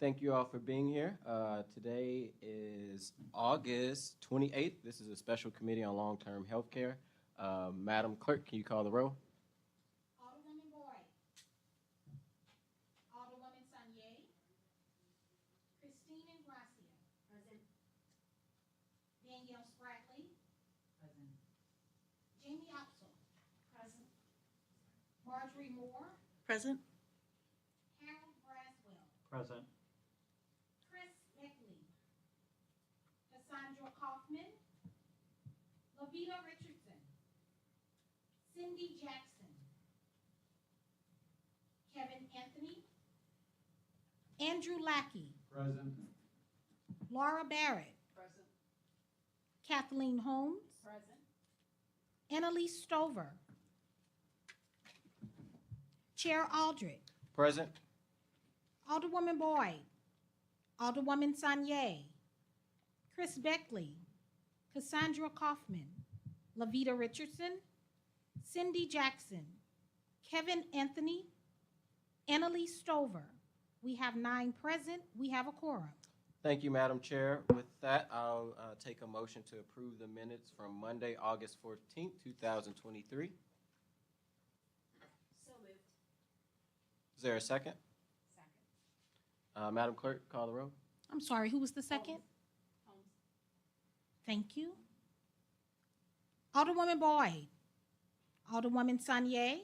Thank you all for being here. Today is August 28th. This is a special committee on long-term health care. Madam Clerk, can you call the roll? Alderwoman Boyd. Alderwoman Sonnier. Christine Ingrassia. Present. Danielle Spradley. Present. Jamie Opsal. Present. Marjorie Moore. Present. Harold Braswell. Present. Baechle. Cassandra Kaufman. Lavetta Richardson. Cindy Jackson. Kevin Anthony. Andrew Lackey. Present. Laura Barrett. Present. Kathleen Holmes. Present. Anneliese Stoever. Chair Aldridge. Present. Alderwoman Boyd. Alderwoman Sonnier. Baechle. Cassandra Kaufman. Lavetta Richardson. Cindy Jackson. Kevin Anthony. Anneliese Stoever. We have 9 present. We have a quorum. Thank you, Madam Chair. With that, I'll take a motion to approve the minutes from Monday, August 14th, 2023. So moved. Is there a second? Second. Madam Clerk, call the roll. I'm sorry, who was the second? Holmes. Thank you. Alderwoman Boyd. Alderwoman Sonnier.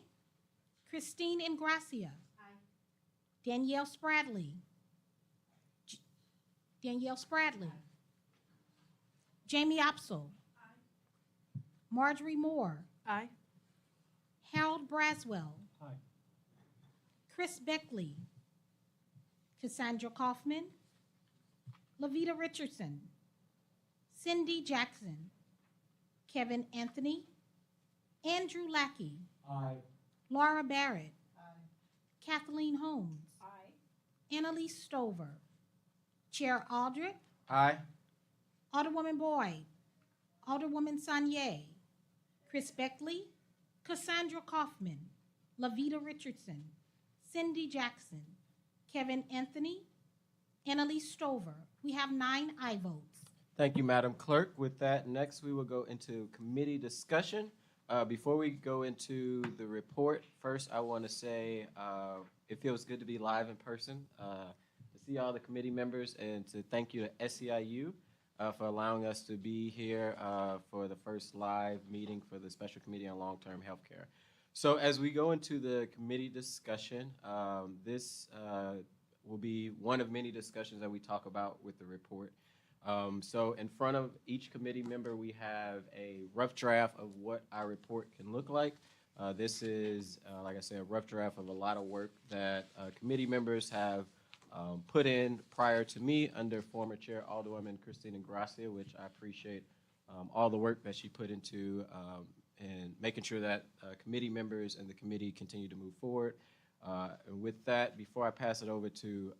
Christine Ingrassia. Aye. Danielle Spradley. Danielle Spradley. Jamie Opsal. Aye. Marjorie Moore. Aye. Harold Braswell. Aye. Baechle. Cassandra Kaufman. Lavetta Richardson. Cindy Jackson. Kevin Anthony. Andrew Lackey. Aye. Laura Barrett. Aye. Kathleen Holmes. Aye. Anneliese Stoever. Chair Aldridge. Aye. Alderwoman Boyd. Alderwoman Sonnier. Baechle. Cassandra Kaufman. Lavetta Richardson. Cindy Jackson. Kevin Anthony. Anneliese Stoever. We have 9 aye votes. Thank you, Madam Clerk. With that, next we will go into committee discussion. Before we go into the report, first I want to say it feels good to be live in person, to see all the committee members, and to thank you to SEIU for allowing us to be here for the first live meeting for the Special Committee on Long-Term Healthcare. So as we go into the committee discussion, this will be one of many discussions that we talk about with the report. So in front of each committee member, we have a rough draft of what our report can look like. This is, like I said, a rough draft of a lot of work that committee members have put in prior to me under former Chair Alderwoman Christine Ingrassia, which I appreciate all the work that she put into and making sure that committee members and the committee continue to move forward. And with that, before I pass it over to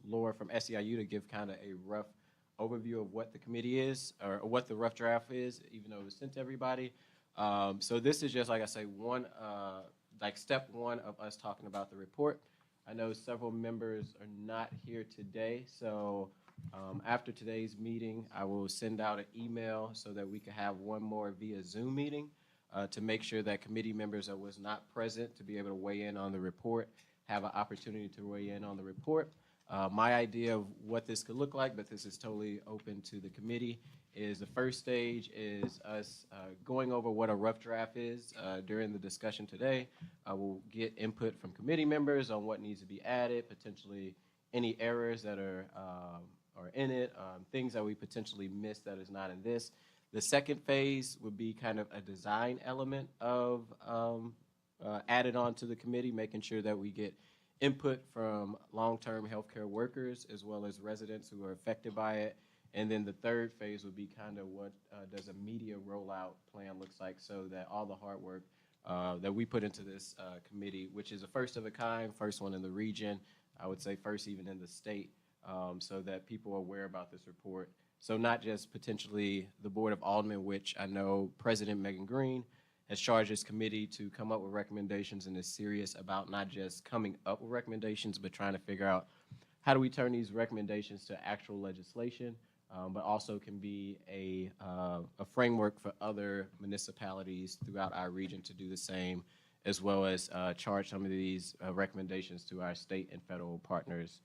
Laura from SEIU to give kind of a rough overview of what the committee is, or what the rough draft is, even though it was sent to everybody. So this is just, like I say, step one of us talking about the report. I know several members are not here today, so after today's meeting, I will send out an email so that we can have one more via Zoom meeting to make sure that committee members that was not present to be able to weigh in on the report have an opportunity to weigh in on the report. My idea of what this could look like, but this is totally open to the committee, is the first stage is us going over what a rough draft is during the discussion today. We'll get input from committee members on what needs to be added, potentially any errors that are in it, things that we potentially missed that is not in this. The second phase would be kind of a design element of added on to the committee, making sure that we get input from long-term healthcare workers as well as residents who are affected by it. And then the third phase would be kind of what does a media rollout plan looks like, so that all the hard work that we put into this committee, which is a first of a kind, first one in the region, I would say first even in the state, so that people are aware about this report. So not just potentially the Board of Aldermen, which I know President Megan Green has charged this committee to come up with recommendations and is serious about not just coming up with recommendations, but trying to figure out how do we turn these recommendations to actual legislation, but also can be a framework for other municipalities throughout our region to do the same, as well as charge some of these recommendations to our state and federal partners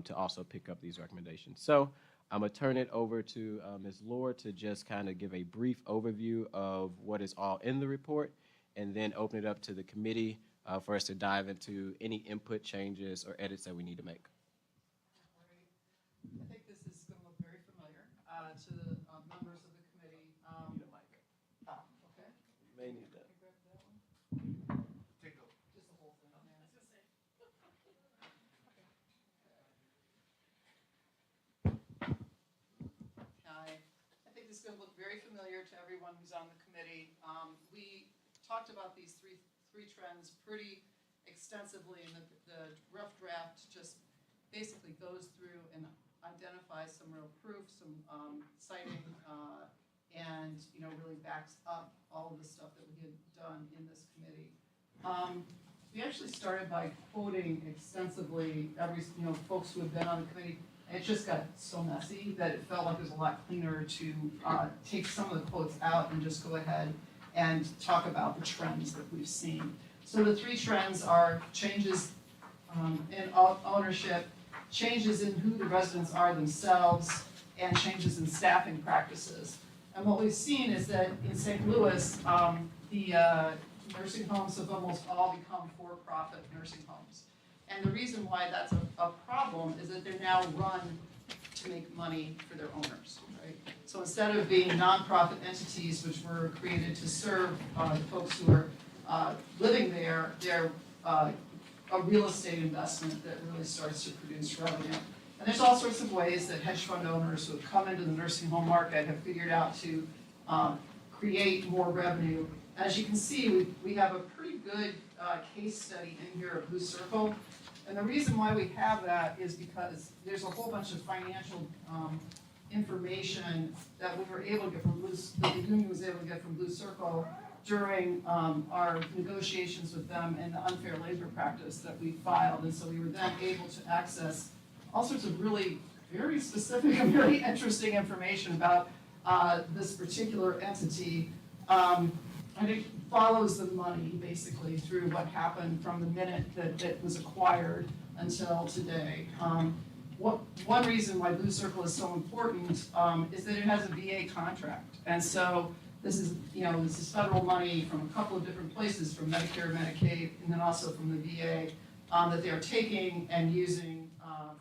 to also pick up these recommendations. So I'm going to turn it over to Ms. Lord to just kind of give a brief overview of what is all in the report, and then open it up to the committee for us to dive into any input changes or edits that we need to make. I think this is going to look very familiar to the members of the committee. Need a mic. Okay. You may need that. Can I grab that one? Take the Just the whole thing. I think this is going to look very familiar to everyone who's on the committee. We talked about these three trends pretty extensively, and the rough draft just basically goes through and identifies some real proof, some citing, and really backs up all of the stuff that we had done in this committee. We actually started by quoting extensively folks who have been on the committee. And it just got so messy that it felt like it was a lot cleaner to take some of the quotes out and just go ahead and talk about the trends that we've seen. So the three trends are changes in ownership, changes in who the residents are themselves, and changes in staffing practices. And what we've seen is that in St. Louis, the nursing homes have almost all become for-profit nursing homes. And the reason why that's a problem is that they're now run to make money for their owners, right? So instead of being nonprofit entities which were created to serve the folks who are living there, they're a real estate investment that really starts to produce revenue. And there's all sorts of ways that hedge fund owners who have come into the nursing home market have figured out to create more revenue. As you can see, we have a pretty good case study in here of Blue Circle. And the reason why we have that is because there's a whole bunch of financial information that we were able to get from that the union was able to get from Blue Circle during our negotiations with them and the unfair labor practice that we filed. And so we were then able to access all sorts of really very specific and very interesting information about this particular entity. And it follows the money basically through what happened from the minute that it was acquired until today. One reason why Blue Circle is so important is that it has a VA contract. And so this is federal money from a couple of different places, from Medicare, Medicaid, and then also from the VA that they're taking and using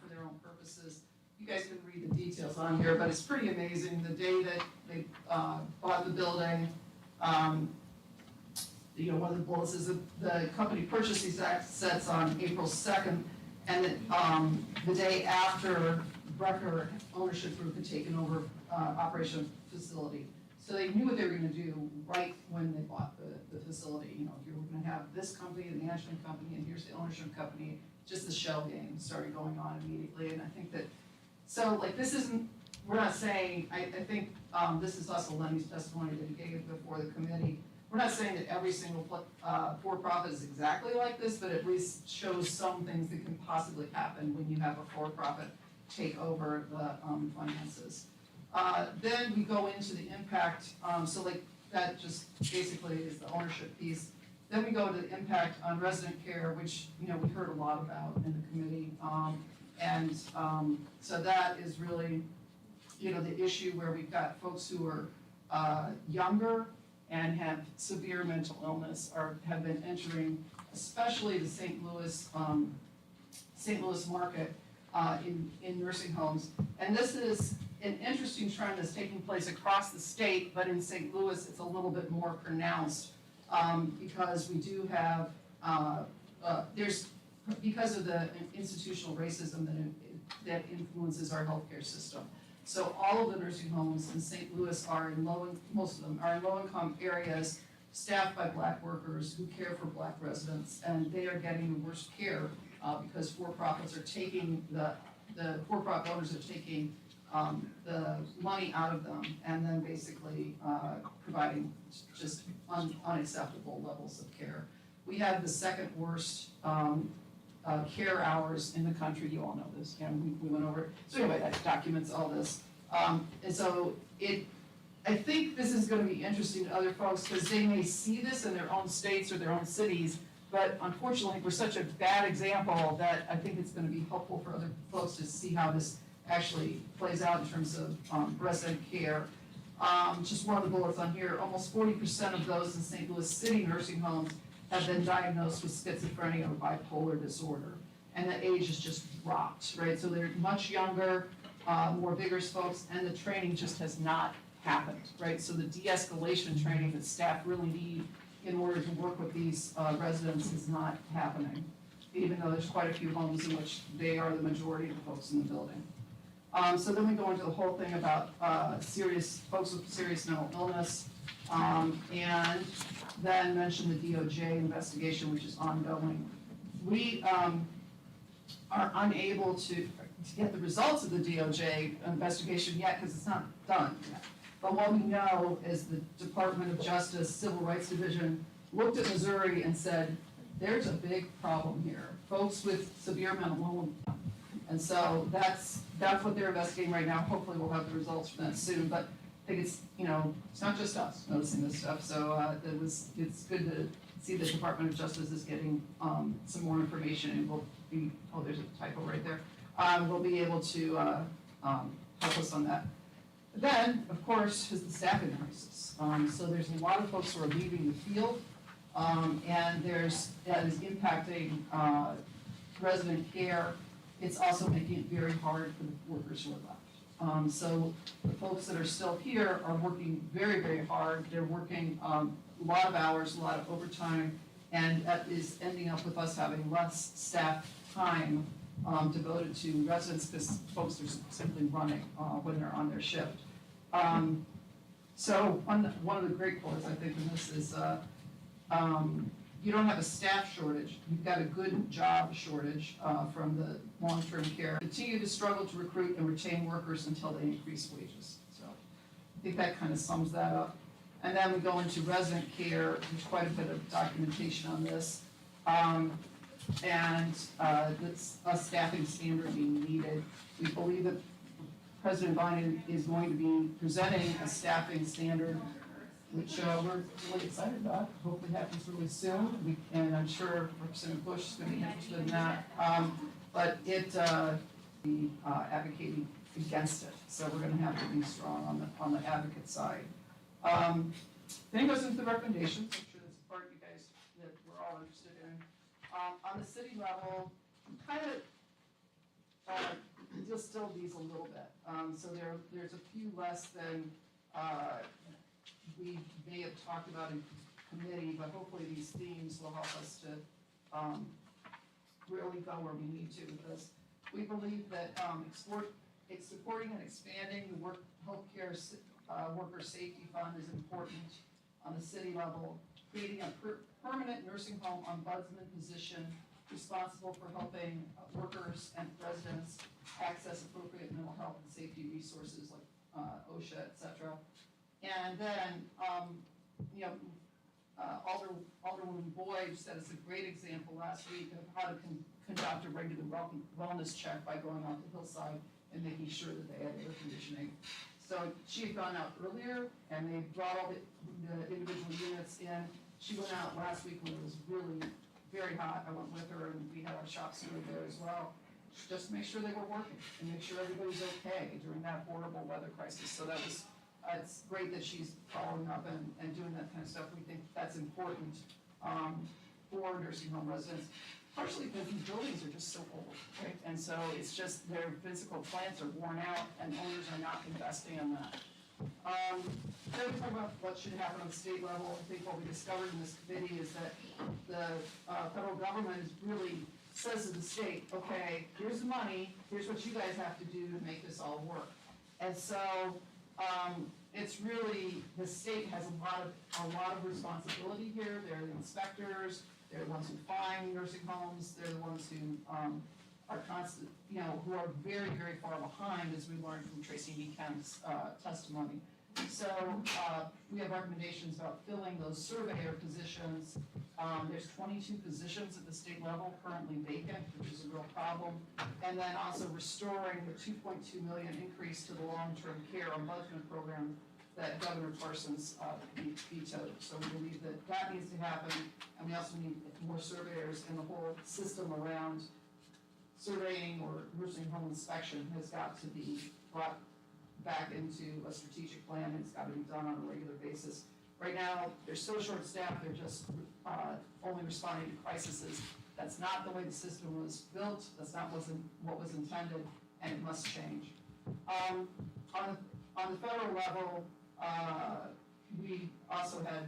for their own purposes. You guys can read the details on here, but it's pretty amazing. The day that they bought the building, one of the bullets is the company purchased these assets on April 2nd, and the day after Brecker ownership group had taken over operation of the facility. So they knew what they were going to do right when they bought the facility. You were going to have this company, the management company, and here's the ownership company. Just the shell game started going on immediately. And I think that, this isn't, we're not saying, I think this is also Lenny's testimony that he gave before the committee. We're not saying that every single for-profit is exactly like this, but at least shows some things that can possibly happen when you have a for-profit take over the finances. Then we go into the impact, that just basically is the ownership piece. Then we go to the impact on resident care, which we heard a lot about in the committee. So that is really the issue where we've got folks who are younger and have severe mental illness or have been entering, especially the St. Louis market in nursing homes. And this is an interesting trend that's taking place across the state, but in St. Louis it's a little bit more pronounced because we do have, because of the institutional racism that influences our healthcare system. So all of the nursing homes in St. Louis are most of them are in low-income areas, staffed by Black workers who care for Black residents, and they are getting the worst care because for-profits are taking the for-profit owners are taking the money out of them and then basically providing just unacceptable levels of care. We have the second worst care hours in the country. You all know this, and we went over it. So anyway, that documents all this. And so I think this is gonna be interesting to other folks, because they may see this in their own states or their own cities, but unfortunately, we're such a bad example that I think it's gonna be helpful for other folks to see how this actually plays out in terms of resident care. Just one of the bullets on here, almost 40% of those in St. Louis City nursing homes have been diagnosed with schizophrenia or bipolar disorder. And the age has just dropped, right? So they're much younger, more vigorous folks, and the training just has not happened, right? So the de-escalation training that staff really need in order to work with these residents is not happening, even though there's quite a few homes in which they are the majority of the folks in the building. So then we go into the whole thing about folks with serious mental illness, and then mention the DOJ investigation, which is ongoing. We are unable to get the results of the DOJ investigation yet, because it's not done yet. But what we know is the Department of Justice Civil Rights Division looked at Missouri and said, there's a big problem here, folks with severe mental illness. And so that's what they're investigating right now. Hopefully we'll have the results from that soon, but I think it's not just us noticing this stuff. So it's good to see the Department of Justice is getting some more information, and we'll be, there's a typo right there. We'll be able to help us on that. Then, of course, is the staffing crisis. So there's a lot of folks who are leaving the field, and that is impacting resident care. It's also making it very hard for the workers who are left. So the folks that are still here are working very, very hard. They're working a lot of hours, a lot of overtime, and that is ending up with us having less staff time devoted to residents, because folks are simply running when they're on their shift. So one of the great quotes, I think, in this is, you don't have a staff shortage, you've got a good job shortage from the long-term care. Continue to struggle to recruit and retain workers until they increase wages. So I think that kind of sums that up. And then we go into resident care. There's quite a bit of documentation on this. And that's a staffing standard being needed. We believe that President Biden is going to be presenting a staffing standard, which we're really excited about. Hopefully happens really soon. And I'm sure Representative Bush is going to be interested in that. But it be advocating against it. So we're going to have to be strong on the advocate side. Then it goes into the recommendations. I'm sure that's the part you guys that we're all interested in. On the city level, kind of distilled these a little bit. So there's a few less than we may have talked about in committee, but hopefully these themes will help us to really go where we need to with this. We believe that supporting and expanding the healthcare worker safety fund is important on the city level. Creating a permanent nursing home ombudsman position responsible for helping workers and residents access appropriate mental health and safety resources like OSHA, et cetera. And then, Alderwoman Boyd said it's a great example last week of how to conduct a regular wellness check by going out the hillside and making sure that they had air conditioning. So she had gone out earlier, and they brought all the individual units in. She went out last week when it was really very hot. I went with her, and we had our shop steward there as well, just to make sure they were working and make sure everybody's okay during that horrible weather crisis. So that was, it's great that she's following up and doing that kind of stuff. We think that's important for nursing home residents, partially because these buildings are just so old, right? And so it's just their physical plants are worn out, and owners are not investing in that. Then we talk about what should happen on the state level. I think what we discovered in this committee is that the federal government is really says to the state, okay, here's the money, here's what you guys have to do to make this all work. And so it's really, the state has a lot of responsibility here. They're the inspectors, they're the ones who find nursing homes, they're the ones who are constant, who are very, very far behind, as we learned from Tracy Meekham's testimony. So we have recommendations about filling those surveyor positions There's 22 positions at the state level currently vacant, which is a real problem. And then also restoring the $2.2 million increase to the long-term care ombudsman program that Governor Parsons vetoed. So we believe that that needs to happen, and we also need more surveyors, and the whole system around surveying or nursing home inspection has got to be brought back into a strategic plan, and it's got to be done on a regular basis. Right now, they're so short-staffed, they're just only responding to crises. That's not the way the system was built, that's not what was intended, and it must change. On the federal level, we also had,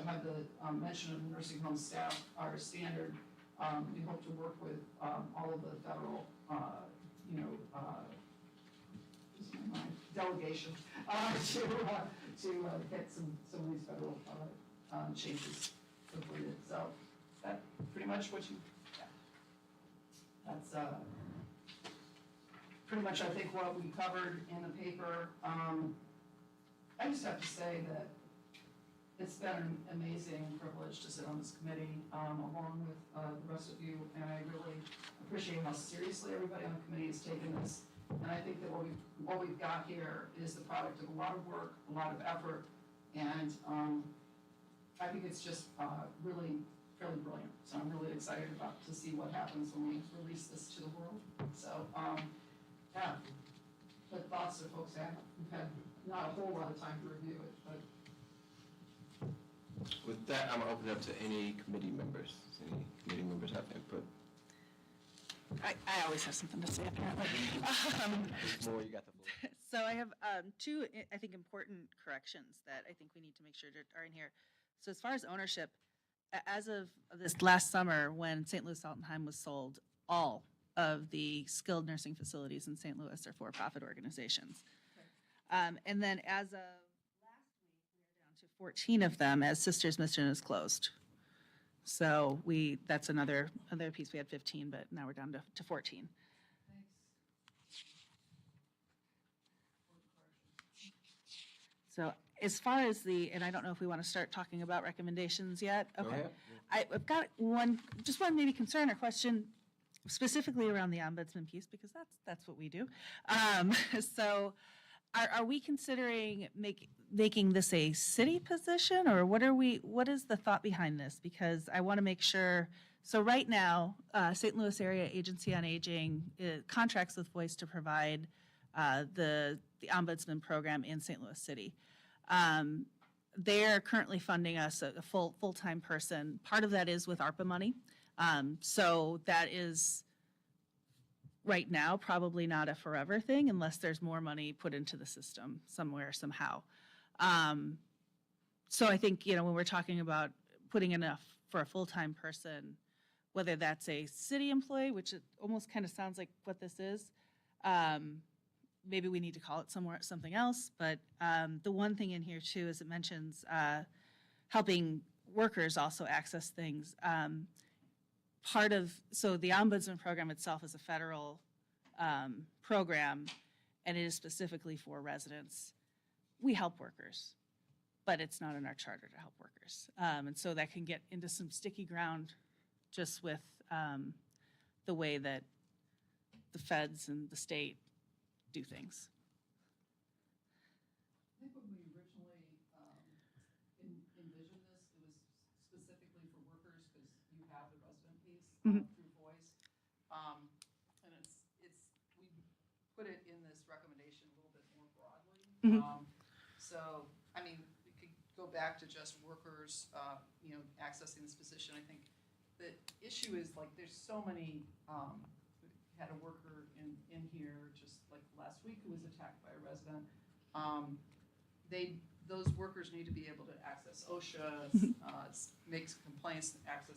had the mention of nursing home staff, our standard. We hope to work with all of the federal, delegation to get some of these federal changes completed. So that's pretty much what you. Yeah. That's pretty much, I think, what we covered in the paper. I just have to say that it's been an amazing privilege to sit on this committee along with the rest of you, and I really appreciate how seriously everybody on the committee has taken this. And I think that what we've got here is the product of a lot of work, a lot of effort, and I think it's just really fairly brilliant. So I'm really excited to see what happens when we release this to the world. So yeah, what thoughts do folks have? We've had not a whole lot of time to review it, but. With that, I'm gonna open it up to any committee members. Does any committee members have input? I always have something to say, apparently. More, you got the floor. So I have two, I think, important corrections that I think we need to make sure are in here. So as far as ownership, as of this last summer, when St. Louis Altenheim was sold, all of the skilled nursing facilities in St. Louis are for-profit organizations. Okay. And then as of last week, we are down to 14 of them as Sisters Mission is closed. So that's another piece. We had 15, but now we're down to 14. So as far as and I don't know if we want to start talking about recommendations yet. Okay. Go ahead. I've got just one maybe concern or question specifically around the ombudsman piece, because that's what we do. So are we considering making this a city position, or what is the thought behind this? Because I want to make sure, so right now, St. Louis Area Agency on Aging contracts with Voice to provide the ombudsman program in St. Louis City. They're currently funding us a full-time person. Part of that is with ARPA money. So that is right now probably not a forever thing unless there's more money put into the system somewhere, somehow. So I think, when we're talking about putting enough for a full-time person, whether that's a city employee, which it almost kind of sounds like what this is, maybe we need to call it something else. But the one thing in here too is it mentions helping workers also access things. So the ombudsman program itself is a federal program, and it is specifically for residents. We help workers, but it's not in our charter to help workers. And so that can get into some sticky ground just with the way that the feds and the state do things. I think when we originally envisioned this, it was specifically for workers because you have the resident piece through Voice. And we put it in this recommendation a little bit more broadly. So, I mean, we could go back to just workers, accessing this position. I think the issue is, like, there's so many, we had a worker in here just like last week who was attacked by a resident. Those workers need to be able to access OSHA, make complaints, access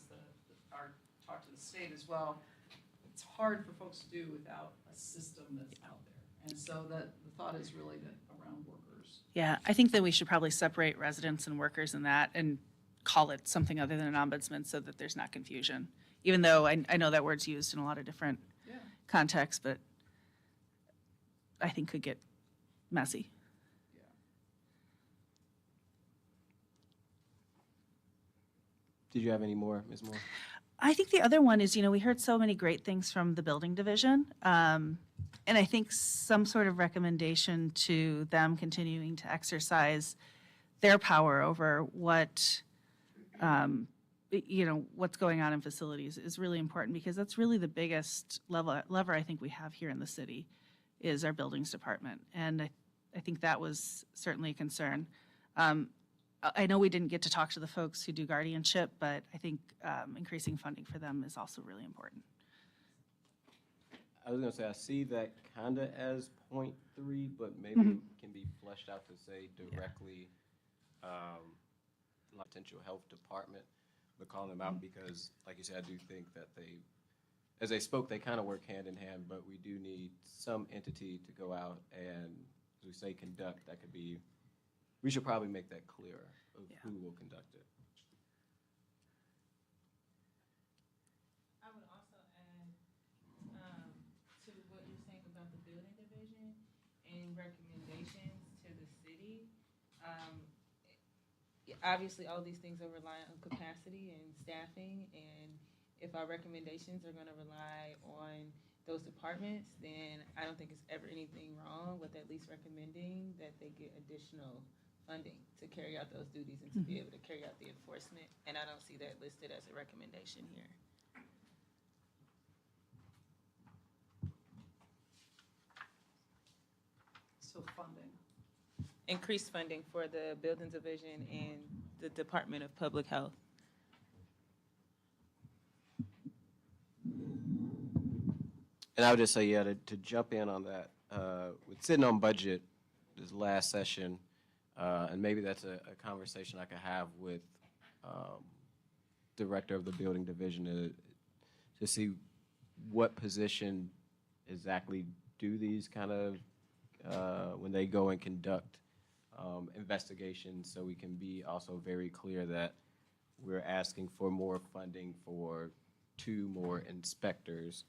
talk to the state as well. It's hard for folks to do without a system that's out there. And so the thought is really that around workers. Yeah, I think that we should probably separate residents and workers in that and call it something other than an ombudsman so that there's not confusion. Even though I know that word's used in a lot of different contexts, but I think could get messy. Did you have any more, Ms. Moore? I think the other one is, we heard so many great things from the building division. And I think some sort of recommendation to them continuing to exercise their power over what, what's going on in facilities is really important, because that's really the biggest lever I think we have here in the city is our buildings department. And I think that was certainly a concern. I know we didn't get to talk to the folks who do guardianship, but I think increasing funding for them is also really important. I was gonna say, I see that kinda as .3, but maybe it can be fleshed out to say directly, potential health department, but calling them out because, like you said, I do think that as they spoke, they kind of work hand in hand, but we do need some entity to go out and, as we say, conduct. That could be, we should probably make that clearer of who will conduct it. I would also add to what you're saying about the building division and recommendations to the city. Obviously, all these things are reliant on capacity and staffing, and if our recommendations are gonna rely on those departments, then I don't think it's ever anything wrong with at least recommending that they get additional funding to carry out those duties and to be able to carry out the enforcement, and I don't see that listed as a recommendation here. So funding. Increased funding for the building division and the Department of Public Health. And I would just say, yeah, to jump in on that, with sitting on budget this last session, and maybe that's a conversation I could have with director of the building division to see what position exactly do these kind of, when they go and conduct investigations, so we can be also very clear that we're asking for more funding for 2 more inspectors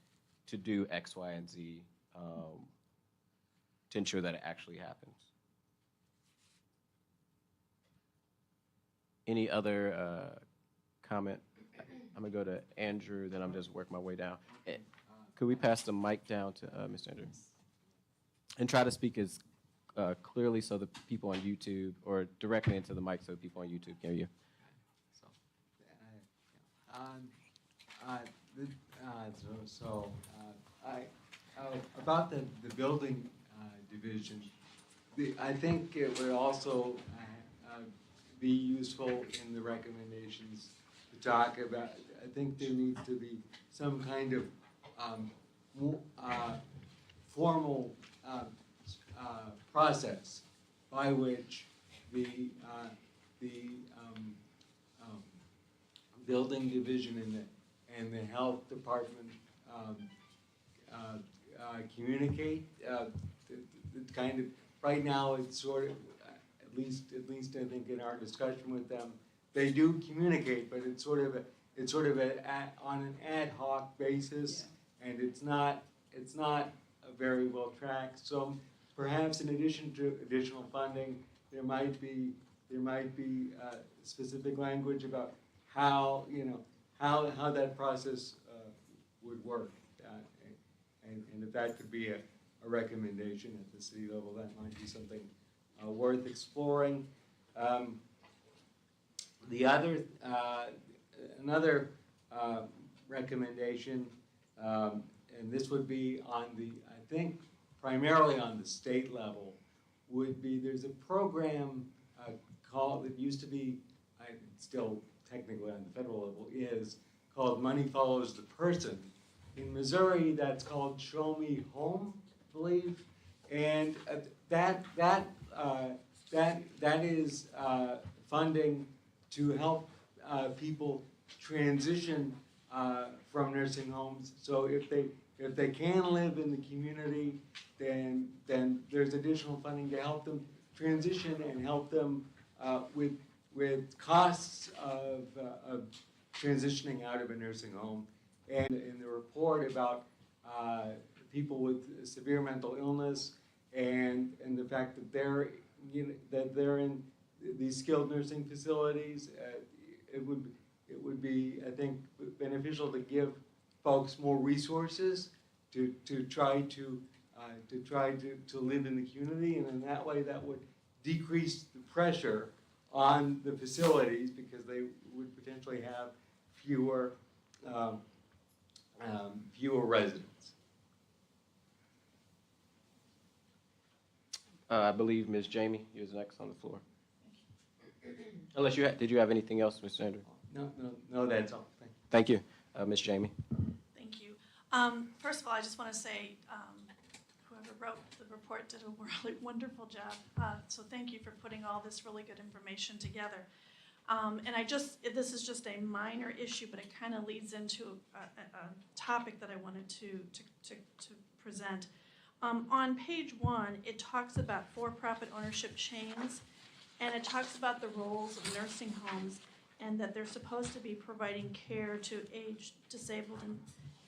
to do X, Y, and Z to ensure that it actually happens. Any other comment? I'm gonna go to Andrew, then I'm just working my way down. Could we pass the mic down to Mr. Andrew? And try to speak as clearly so the people on YouTube, or directly into the mic so people on YouTube can hear you. About the building division, I think it would also be useful in the recommendations to talk about, I think there needs to be some kind of formal process by which the building division and the health department communicate. The kind of, right now it's sort of, at least I think in our discussion with them, they do communicate, but it's sort of on an ad hoc basis, and it's not a very well tracked. So perhaps in addition to additional funding, there might be specific language about how that process would work, and if that could be a recommendation at the city level, that might be something worth exploring. The other another recommendation, and this would be on the, I think primarily on the state level, would be there's a program called, it used to be, still technically on the federal level, is called Money Follows the Person. In Missouri, that's called Show Me Home, I believe, and that is funding to help people transition from nursing homes. So if they can live in the community, then there's additional funding to help them transition and help them with costs of transitioning out of a nursing home. And in the report about people with severe mental illness and the fact that they're in these skilled nursing facilities, it would be, I think, beneficial to give folks more resources to try to live in the community, and in that way, that would decrease the pressure on the facilities because they would potentially have fewer residents. I believe Ms. Jamie, you're next on the floor. Unless did you have anything else, Ms. Sanders? No, that's all. Thank you. Ms. Jamie. Thank you. First of all, I just want to say whoever wrote the report did a really wonderful job. So thank you for putting all this really good information together. And this is just a minor issue, but it kind of leads into a topic that I wanted to present. On page 1, it talks about for-profit ownership chains, and it talks about the roles of nursing homes and that they're supposed to be providing care to aged, disabled,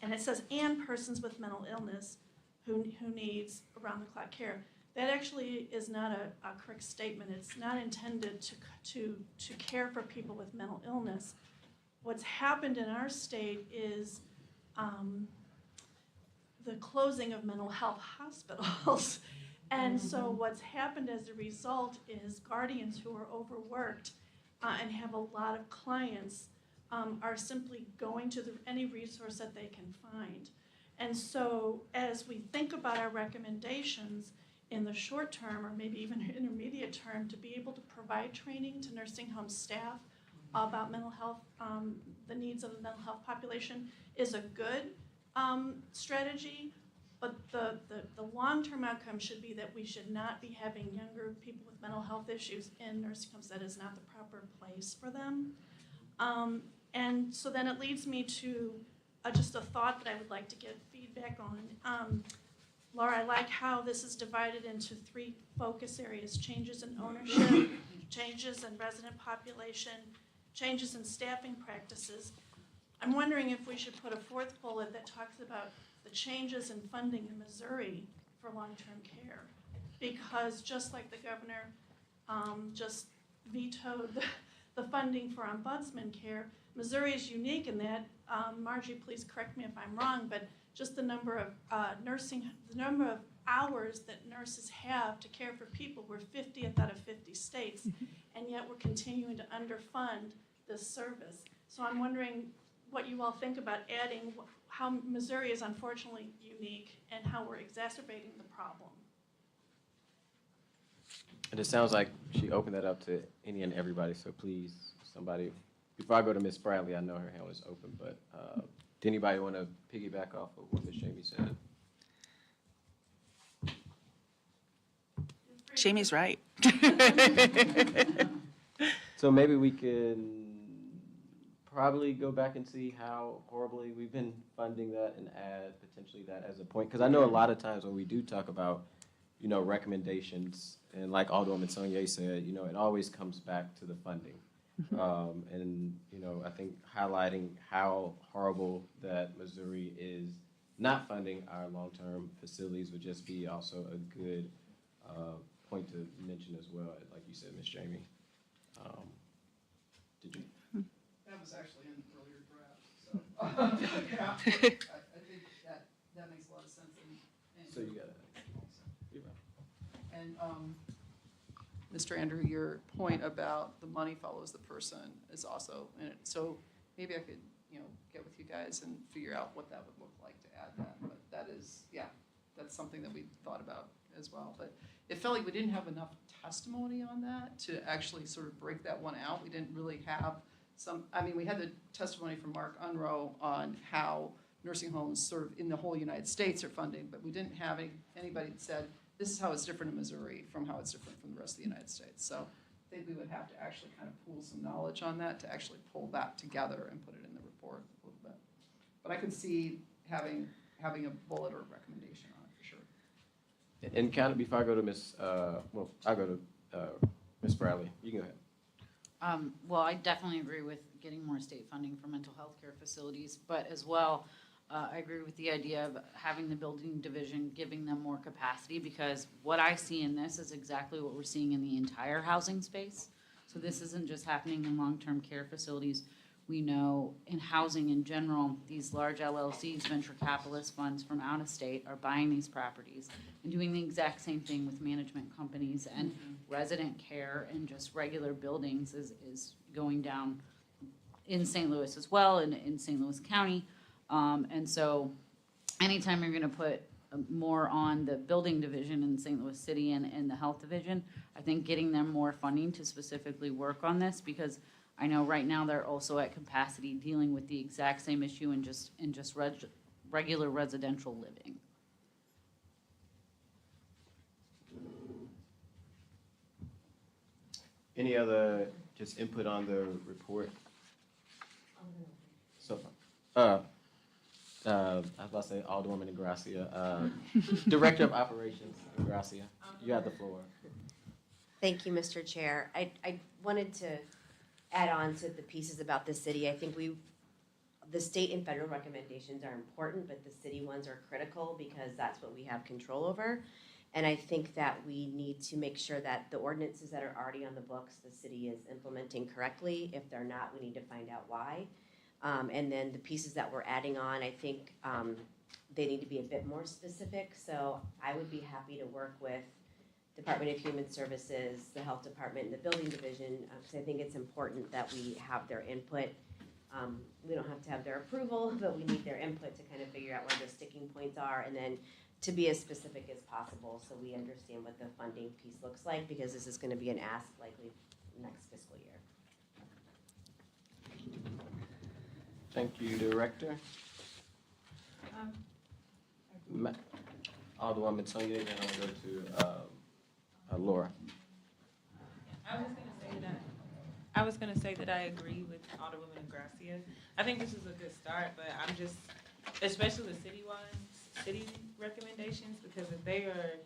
and it says, and persons with mental illness who needs around-the-clock care. That actually is not a correct statement. It's not intended to care for people with mental illness. What's happened in our state is the closing of mental health hospitals. And so what's happened as a result is guardians who are overworked and have a lot of clients are simply going to any resource that they can find. And so as we think about our recommendations in the short term or maybe even intermediate term to be able to provide training to nursing home staff about mental health, the needs of the mental health population is a good strategy, but the long-term outcome should be that we should not be having younger people with mental health issues in nursing homes. That is not the proper place for them. And so then it leads me to just a thought that I would like to get feedback on. Laura, I like how this is divided into 3 focus areas: changes in ownership, changes in resident population, changes in staffing practices. I'm wondering if we should put a 4th bullet that talks about the changes in funding in Missouri for long-term care. Because just like the governor just vetoed the funding for ombudsman care, Missouri is unique in that, Marjorie, please correct me if I'm wrong, but just the number of hours that nurses have to care for people, we're 50th out of 50 states, and yet we're continuing to underfund this service. So I'm wondering what you all think about adding how Missouri is unfortunately unique and how we're exacerbating the problem. And it sounds like she opened that up to any and everybody, so please, somebody, before I go to Ms. Spradley, I know her hand was open, but did anybody want to piggyback off of what Ms. Jamie said? Jamie's right. So maybe we can probably go back and see how horribly we've been funding that and add potentially that as a point. Because I know a lot of times when we do talk about, recommendations, and like Alderman Sonnier said, it always comes back to the funding. And, I think highlighting how horrible that Missouri is not funding our long-term facilities would just be also a good point to mention as well, like you said, Ms. Jamie. Did you? That was actually in the earlier draft, so, yeah, I think that makes a lot of sense. So you got it. And Mr. Andrew, your point about the money follows the person is also in it. So maybe I could, get with you guys and figure out what that would look like to add that. But that is, that's something that we thought about as well. But it felt like we didn't have enough testimony on that to actually sort of break that one out. We didn't really have we had the testimony from Mark Unroe on how nursing homes sort of in the whole United States are funding, but we didn't have anybody that said, this is how it's different in Missouri from how it's different from the rest of the United States. So I think we would have to actually kind of pool some knowledge on that to actually pull that together and put it in the report a little bit. But I could see having a bullet or a recommendation on it for sure. And kind of before I go to I'll go to Ms. Bradley. You can go ahead. Well, I definitely agree with getting more state funding for mental health care facilities, but as well, I agree with the idea of having the building division, giving them more capacity, because what I see in this is exactly what we're seeing in the entire housing space. So this isn't just happening in long-term care facilities. We know in housing in general, these large LLCs, venture capitalist funds from out of state are buying these properties and doing the exact same thing with management companies, and resident care and just regular buildings is going down in St. Louis as well, and in St. Louis County. And so anytime you're gonna put more on the building division in St. Louis City and the health division, I think getting them more funding to specifically work on this, because I know right now they're also at capacity dealing with the exact same issue in just regular residential living. Any other just input on the report? So, I was about to say Alderwoman Ingrassia, Director of Operations, Ingrassia, you have the floor. Thank you, Mr. Chair. I wanted to add on to the pieces about the city. I think the state and federal recommendations are important, but the city ones are critical because that's what we have control over. And I think that we need to make sure that the ordinances that are already on the books, the city is implementing correctly. If they're not, we need to find out why. And then the pieces that we're adding on, I think they need to be a bit more specific. So I would be happy to work with Department of Human Services, the Health Department, and the Building Division, because I think it's important that we have their input. We don't have to have their approval, but we need their input to kind of figure out where the sticking points are, and then to be as specific as possible so we understand what the funding piece looks like, because this is going to be an ask likely next fiscal year. Thank you, Director. Alderwoman Sonnier, and I'll go to Laura. I was gonna say that I agree with Alderwoman Ingrassia. I think this is a good start, but I'm just, especially the city recommendations, because if they are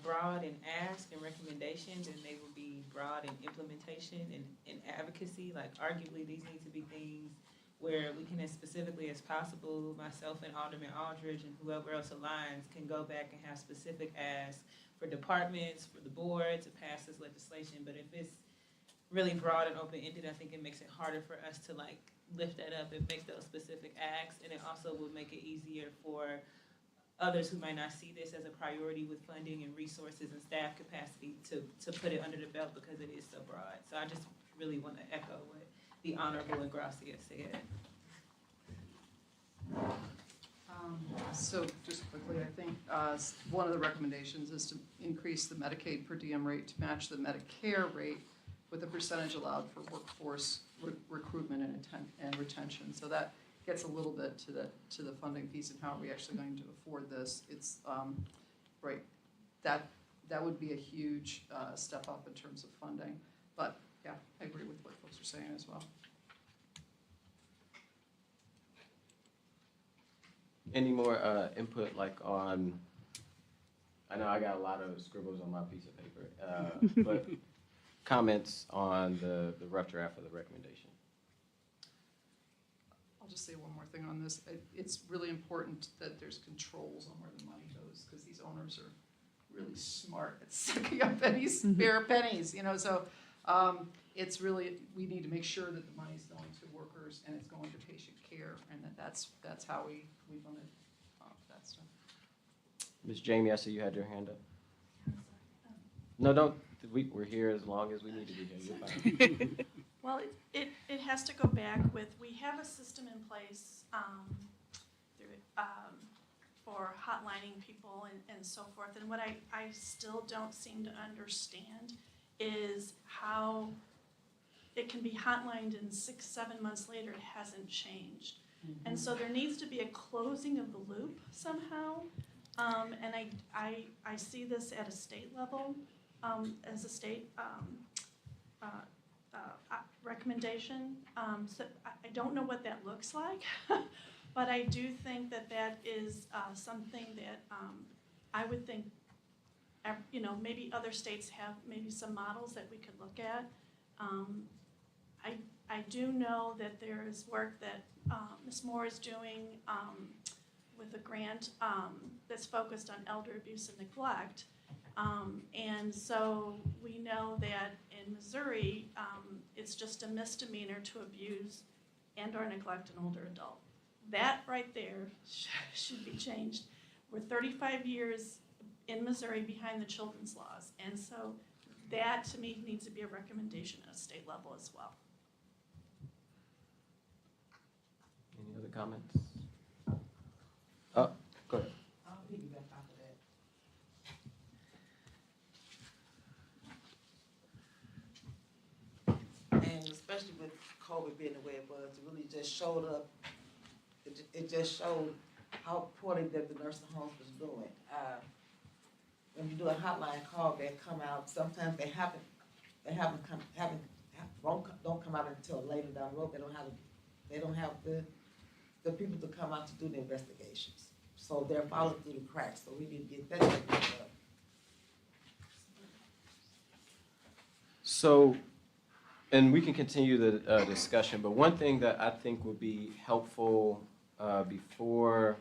broad in ask and recommendations, and they will be broad in implementation and advocacy. Like arguably, these need to be things where we can, as specifically as possible, myself and Alderman Aldridge and whoever else aligns can go back and have specific asks for departments, for the board to pass this legislation. But if it's really broad and open-ended, I think it makes it harder for us to like lift that up and make those specific acts, and it also will make it easier for others who might not see this as a priority with funding and resources and staff capacity to put it under the belt, because it is so broad. So I just really want to echo what the Honorable Ingrassia said. So just quickly, I think one of the recommendations is to increase the Medicaid per diem rate to match the Medicare rate with a percentage allowed for workforce recruitment and retention. So that gets a little bit to the funding piece and how are we actually going to afford this. It's right, that would be a huge step up in terms of funding. But yeah, I agree with what folks are saying as well. Any more input like on, I know I got a lot of scribbles on my piece of paper, but comments on the rough draft of the recommendation? I'll just say one more thing on this. It's really important that there's controls on where the money goes, because these owners are really smart at sucking up any spare pennies, so it's really, we need to make sure that the money's going to workers and it's going to patient care, and that's how we want to that stuff. Ms. Jamie, I see you had your hand up. No, don't. We're here as long as we need to be here. You're fine. Well, it has to go back with, we have a system in place for hotlining people and so forth. And what I still don't seem to understand is how it can be hotlined and 6-7 months later it hasn't changed. Mm-hmm. And so there needs to be a closing of the loop somehow. And I see this at a state level as a state recommendation. So I don't know what that looks like, but I do think that is something that I would think, maybe other states have maybe some models that we could look at. I do know that there is work that Ms. Moore is doing with a grant that's focused on elder abuse and neglect. And so we know that in Missouri, it's just a misdemeanor to abuse and/or neglect an older adult. That right there should be changed. We're 35 years in Missouri behind the children's laws, and so that, to me, needs to be a recommendation at a state level as well. Any other comments? Oh, go ahead. I'll piggyback off of that. And especially with COVID being the way it was, it really just showed up, it just showed how poorly that the nursing homes was doing. When you do a hotline call, they come out, sometimes don't come out until later down the road. They don't have the people to come out to do the investigations. So they're falling through the cracks, so we need to get that taken care of. So, and we can continue the discussion, but one thing that I think would be helpful before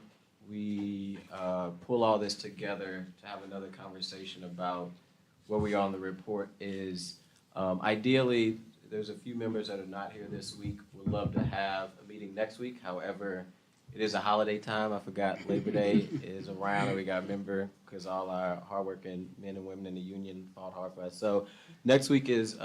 we pull all this together to have another conversation about where we are on the report is ideally, there's a few members that are not here this week. Would love to have a meeting next week. However, it is a holiday time. I forgot Labor Day is around, and we got a member because all our hardworking men and women in the union fought hard for us. So next week is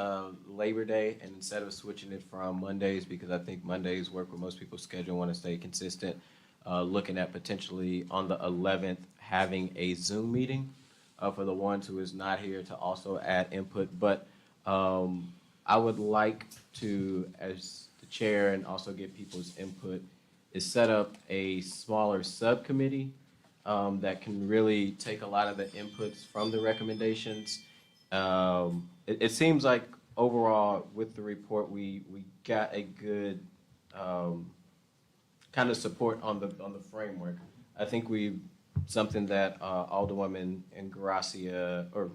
Labor Day, and instead of switching it from Mondays, because I think Mondays work with most people's schedule, want to stay consistent, looking at potentially on the 11th having a Zoom meeting for the ones who is not here to also add input. But I would like to, as the chair, and also get people's input, is set up a smaller subcommittee that can really take a lot of the inputs from the recommendations. It seems like overall with the report, we got a good kind of support on the framework. I think something that Alderwoman Ingrassia, or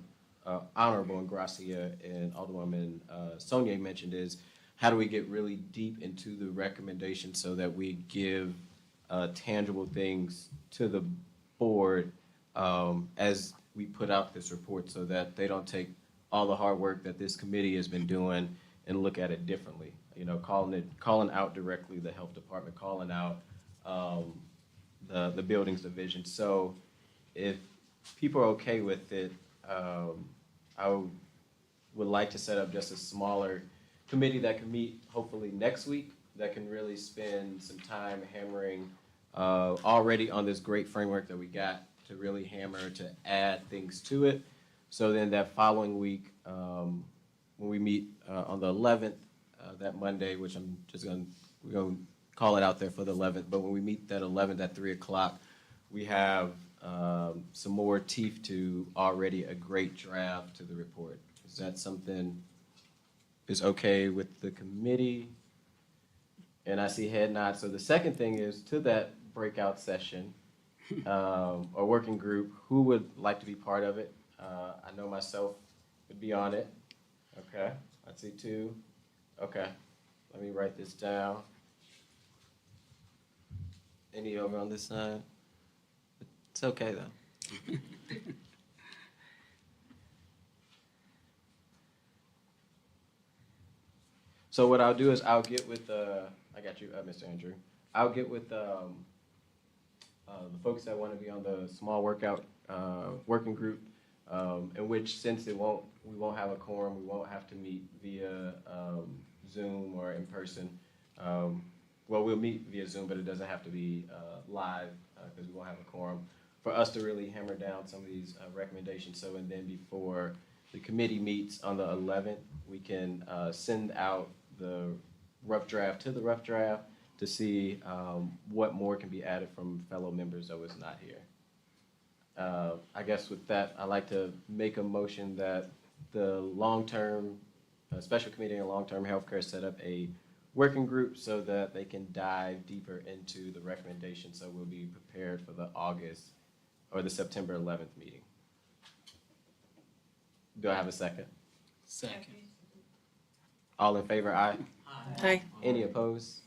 Honorable Ingrassia and Alderwoman Sonnier mentioned is, how do we get really deep into the recommendations so that we give tangible things to the board as we put out this report, so that they don't take all the hard work that this committee has been doing and look at it differently. You know, calling out directly the health department, calling out the buildings division. So if people are okay with it, I would like to set up just a smaller committee that can meet hopefully next week, that can really spend some time hammering already on this great framework that we got, to really hammer, to add things to it. So then that following week, when we meet on the 11th, that Monday, which we're going to call it out there for the 11th, but when we meet that 11th at 3 o'clock, we have some more teeth to already a great draft to the report. Is that something is okay with the committee? And I see head nods. So the second thing is, to that breakout session or working group, who would like to be part of it? I know myself would be on it. Okay, I see two. Okay, let me write this down. Any over on this side? It's okay though. So what I'll do is I'll get with I got you, Mr. Andrew. I'll get with the folks that want to be on the small workout working group, in which, since we won't have a quorum, we won't have to meet via Zoom or in person. Well, we'll meet via Zoom, but it doesn't have to be live because we won't have a quorum, for us to really hammer down some of these recommendations. So, and then before the committee meets on the 11th, we can send out the rough draft to the rough draft to see what more can be added from fellow members that was not here. I guess with that, I'd like to make a motion that the long-term, special committee on long-term healthcare set up a working group so that they can dive deeper into the recommendations, so we'll be prepared for the August or the September 11th meeting. Do I have a second? Second. All in favor, aye? Aye. Any opposed?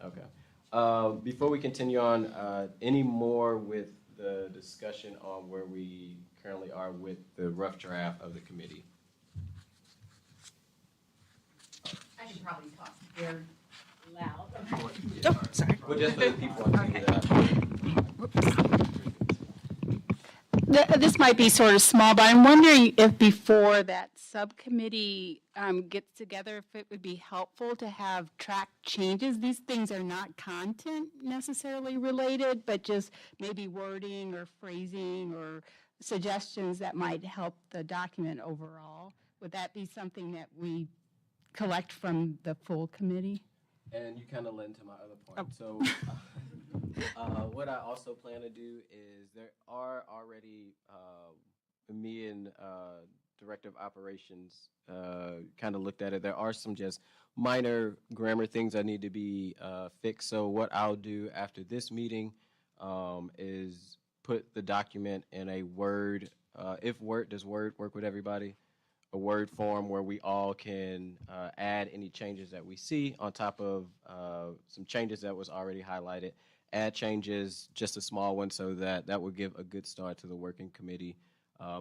Okay. Before we continue on, any more with the discussion on where we currently are with the rough draft of the committee? I should probably talk. There loud. Oh, sorry. Well, just for the people on TV. This might be sort of small, but I'm wondering if before that subcommittee gets together, if it would be helpful to have track changes. These things are not content necessarily related, but just maybe wording or phrasing or suggestions that might help the document overall. Would that be something that we collect from the full committee? And you kind of led into my other point. So, what I also plan to do is there are already me and Director of Operations kind of looked at it. There are some just minor grammar things that need to be fixed. So, what I'll do after this meeting is put the document in a Word. Does Word work with everybody? A Word form where we all can add any changes that we see on top of some changes that was already highlighted. Add changes, just a small one, so that would give a good start to the working committee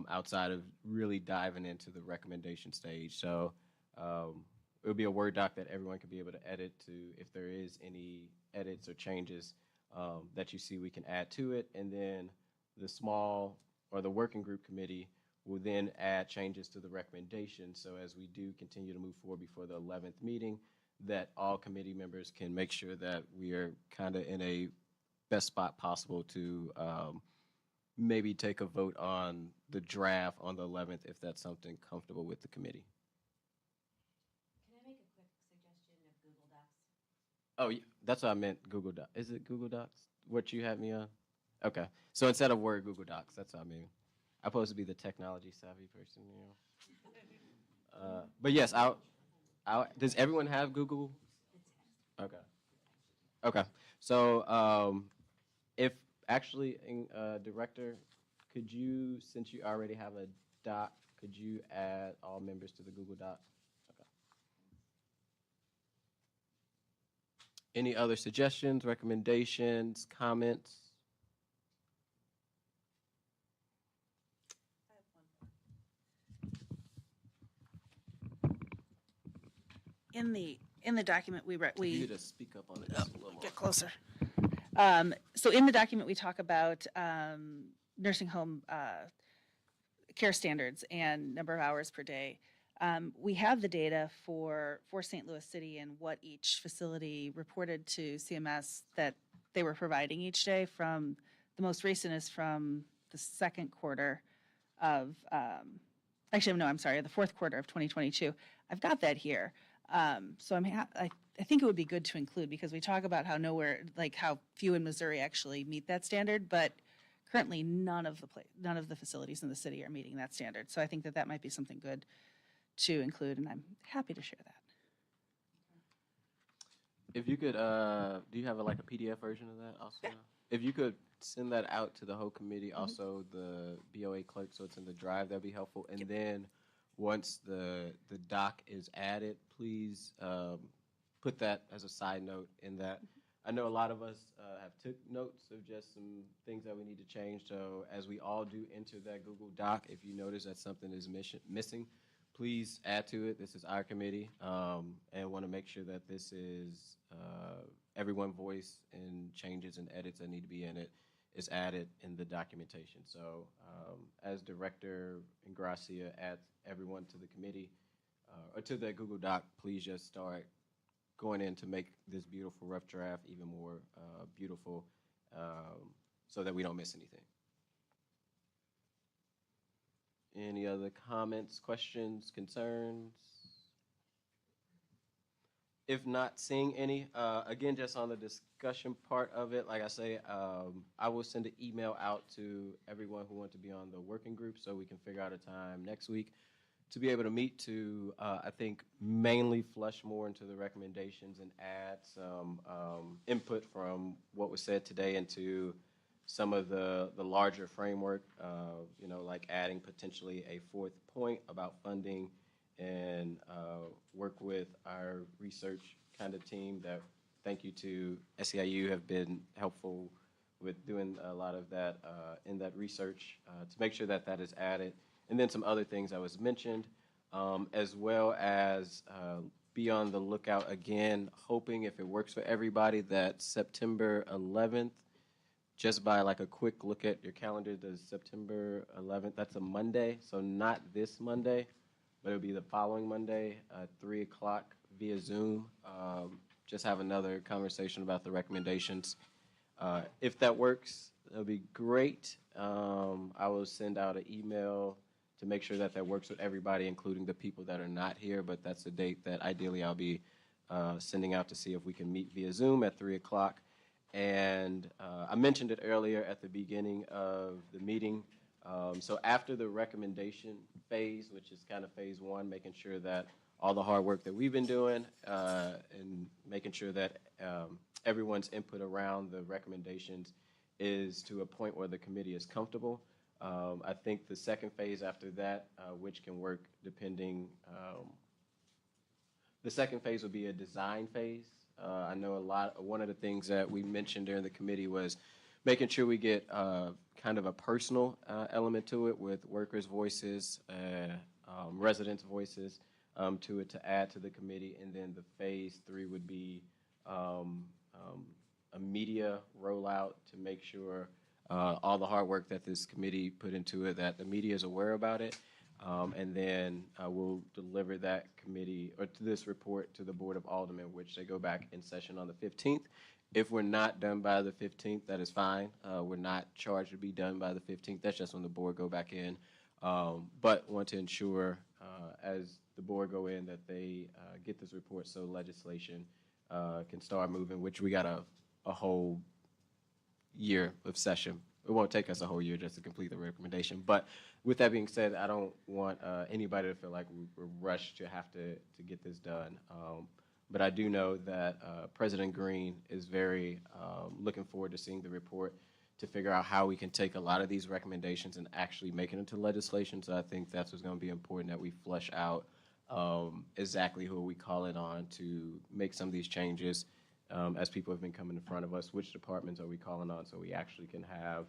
outside of really diving into the recommendation stage. So it would be a Word doc that everyone could be able to edit to. If there is any edits or changes that you see, we can add to it. And then the small or the working group committee will then add changes to the recommendation. So as we do continue to move forward before the 11th meeting, that all committee members can make sure that we are kind of in a best spot possible to maybe take a vote on the draft on the 11th if that's something comfortable with the committee. Can I make a quick suggestion of Google Docs? Oh, yeah, that's what I meant, Google Docs. Is it Google Docs, what you had me on? Okay, so instead of Word, Google Docs, that's what I mean. I'm supposed to be the technology savvy person, you know. But yes, does everyone have Google? Okay. Okay. So if actually, Director, could you, since you already have a doc, could you add all members to the Google Doc? Okay. Any other suggestions, recommendations, comments? In the document we You need to speak up on it just a little more. get closer. So in the document we talk about nursing home care standards and number of hours per day. We have the data for St. Louis City and what each facility reported to CMS that they were providing each day. From the most recent is from the second quarter of the fourth quarter of 2022. I've got that here. So I think it would be good to include, because we talk about how how few in Missouri actually meet that standard, but currently none of the facilities in the city are meeting that standard. So I think that might be something good to include, and I'm happy to share that. If you could, do you have a PDF version of that also? Yeah. If you could send that out to the whole committee, also the BOA clerk, so it's in the drive, that'd be helpful. And then once the doc is added, please put that as a side note in that. I know a lot of us have took notes of just some things that we need to change. So as we all do enter that Google Doc, if you notice that something is missing, please add to it. This is our committee, and want to make sure that this is everyone's voice and changes and edits that need to be in it is added in the documentation. So as Director Ingrassia adds everyone to the committee or to the Google Doc, please just start going in to make this beautiful rough draft even more beautiful so that we don't miss anything. Any other comments, questions, concerns? If not seeing any, again, just on the discussion part of it, like I say, I will send an email out to everyone who wants to be on the working group so we can figure out a time next week to be able to meet to, I think, mainly flush more into the recommendations and add some input from what was said today into some of the larger framework, like adding potentially a fourth point about funding and work with our research kind of team that, thank you to SEIU, have been helpful with doing a lot of that in that research to make sure that is added. And then some other things that was mentioned, as well as be on the lookout again, hoping if it works for everybody that September 11th, just by like a quick look at your calendar, the September 11th, that's a Monday, so not this Monday, but it'll be the following Monday, 3 o'clock via Zoom. Just have another conversation about the recommendations. If that works, that'll be great. I will send out an email to make sure that that works with everybody, including the people that are not here, but that's the date that ideally I'll be sending out to see if we can meet via Zoom at 3 o'clock. And I mentioned it earlier at the beginning of the meeting. So after the recommendation phase, which is kind of phase one, making sure that all the hard work that we've been doing and making sure that everyone's input around the recommendations is to a point where the committee is comfortable. I think the second phase after that, which can work depending, the second phase will be a design phase. I know one of the things that we mentioned during the committee was making sure we get kind of a personal element to it with workers' voices, residents' voices to it to add to the committee. And then the phase three would be a media rollout to make sure all the hard work that this committee put into it, that the media is aware about it. And then we'll deliver that committee, or to this report, to the Board of Aldermen, which they go back in session on the 15th. If we're not done by the 15th, that is fine. We're not charged to be done by the 15th. That's just when the board go back in. But want to ensure, as the board go in, that they get this report so legislation can start moving, which we got a whole year of session. It won't take us a whole year just to complete the recommendation. But with that being said, I don't want anybody to feel like we're rushed to have to get this done. But I do know that President Green is very looking forward to seeing the report to figure out how we can take a lot of these recommendations and actually make it into legislation. So I think that's what's going to be important, that we flesh out exactly who we call it on to make some of these changes. As people have been coming in front of us, which departments are we calling on, so we actually can have,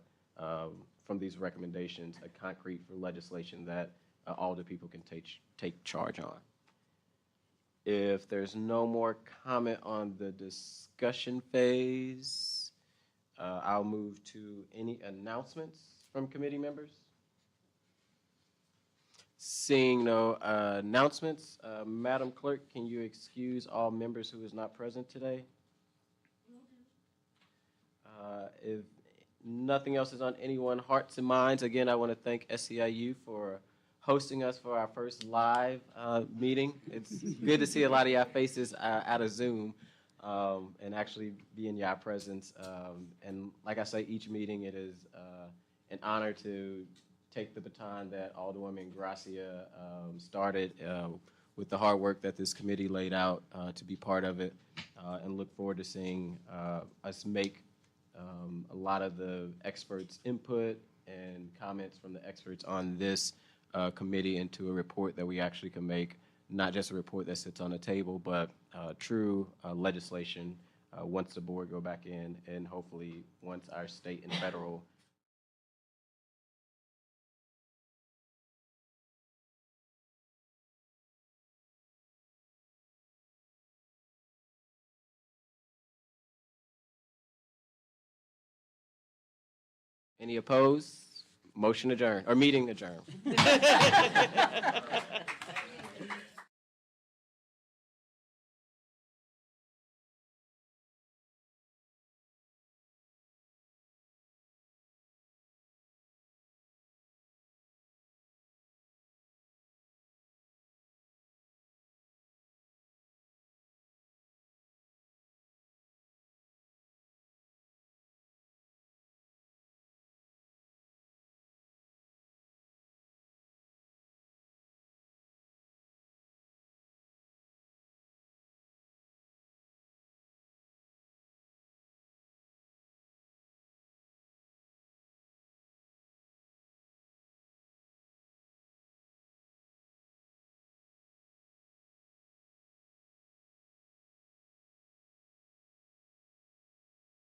from these recommendations, a concrete for legislation that all the people can take charge on. If there's no more comment on the discussion phase, I'll move to any announcements from committee members. Seeing no announcements, Madam Clerk, can you excuse all members who is not present today? If nothing else is on anyone's hearts and minds, again, I want to thank SEIU for hosting us for our first live meeting. It's good to see a lot of y'all faces out of Zoom and actually be in y'all presence. And like I say, each meeting, it is an honor to take the baton that Alderwoman Ingrassia started with the hard work that this committee laid out to be part of it, and look forward to seeing us make a lot of the experts' input and comments from the experts on this committee into a report that we actually can make, not just a report that sits on the table, but true legislation once the board go back in, and hopefully once our state and federal Any opposed? Motion adjourned, or meeting adjourned.